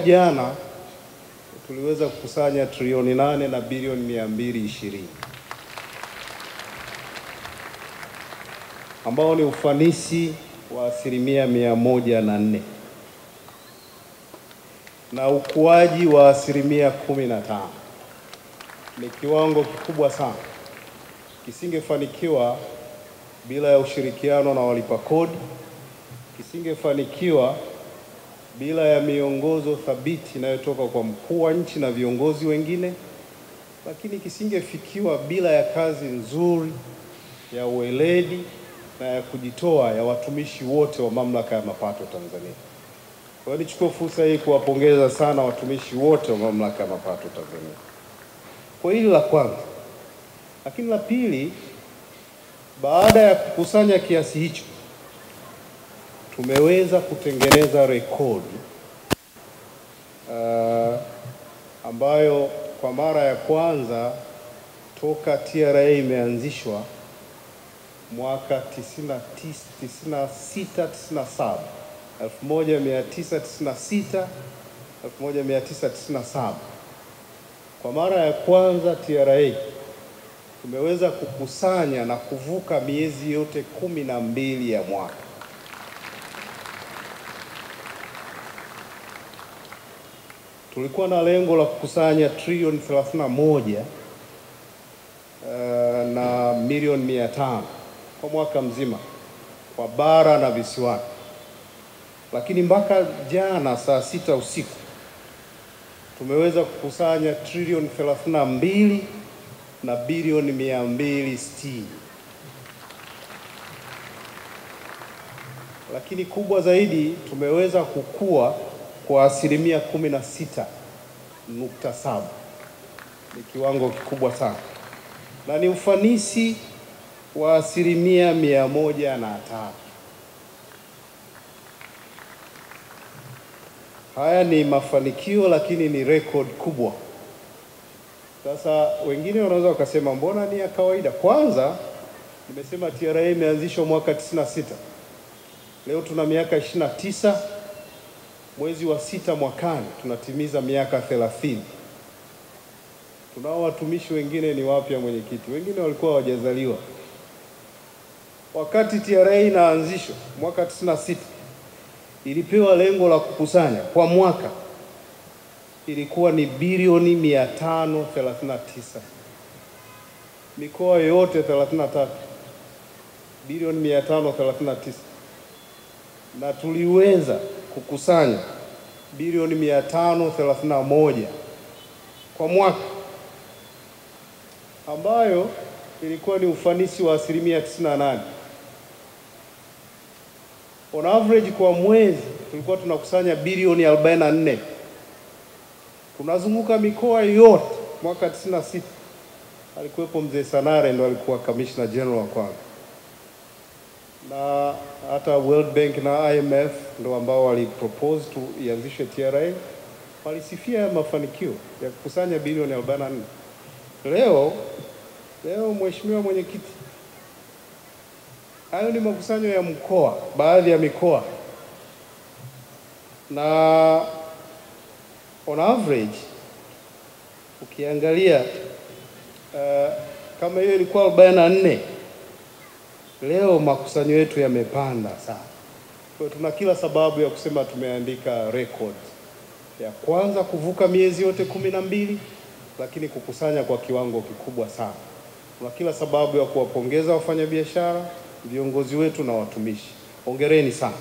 jana tuliweza kukusanya trilioni 8 na bilioni 220, ambao ni ufanisi wa 104% na ukuaji wa 15%. Ni kiwango kikubwa sana, kisingefanikiwa bila ya ushirikiano na walipa kodi, kisingefanikiwa bila ya miongozo thabiti inayotoka kwa mkuu wa nchi na viongozi wengine, lakini kisingefikiwa bila ya kazi nzuri ya uweledi na ya kujitoa ya watumishi wote wa Mamlaka ya Mapato Tanzania. Kwa hiyo nichukue fursa hii kuwapongeza sana watumishi wote wa Mamlaka ya Mapato Tanzania. Kwa hili la kwanza. Lakini la pili, baada ya kukusanya kiasi hicho, tumeweza kutengeneza rekodi ambayo kwa mara ya kwanza toka TRA imeanzishwa mwaka 1997, 1997, kwa mara ya kwanza TRA tumeweza kukusanya na kuvuka miezi yote 12 ya mwaka. Tulikuwa na lengo la kukusanya trilioni 31 na milioni 500 kwa mwaka mzima kwa bara na visiwani, lakini mpaka jana saa 6 usiku tumeweza kukusanya trilioni 32 na bilioni 260. Lakini kubwa zaidi, tumeweza kukua kwa 16.7%. Ni kiwango kikubwa sana na ni ufanisi wa 103%. Haya ni mafanikio, lakini ni record kubwa. Sasa wengine wanaweza wakasema mbona ni ya kawaida? Kwanza nimesema TRA imeanzishwa mwaka 96. Leo tuna miaka 29. Mwezi wa 6 mwakani tunatimiza miaka 30. Tunao watumishi wengine ni wapya, mwenyekiti, wengine walikuwa hawajazaliwa wakati TRA inaanzishwa mwaka 96. Ilipewa lengo la kukusanya kwa mwaka ilikuwa ni bilioni 539. Mikoa yote 33, bilioni 539, na tuliweza kukusanya bilioni 531 kwa mwaka, ambayo ilikuwa ni ufanisi wa 98%. On average kwa mwezi tulikuwa tunakusanya bilioni 44. Tunazunguka mikoa yote. Mwaka 96 alikuwepo mzee Sanare, ndo alikuwa Commissioner General wa kwanza, na hata World Bank na IMF ndo ambao walipropose tu ianzishe TRA, walisifia mafanikio ya kukusanya bilioni 44. Leo Mheshimiwa Mwenyekiti, hayo ni makusanyo ya mkoa, baadhi ya mikoa, na on average ukiangalia kama hiyo ilikuwa 44, leo makusanyo yetu yamepanda sana. Kwa tuna kila sababu ya kusema tumeandika record ya kwanza kuvuka miezi yote 12, lakini kukusanya kwa kiwango kikubwa sana. Tuna kila sababu ya kuwapongeza wafanyabiashara, viongozi wetu na watumishi. Hongereni sana.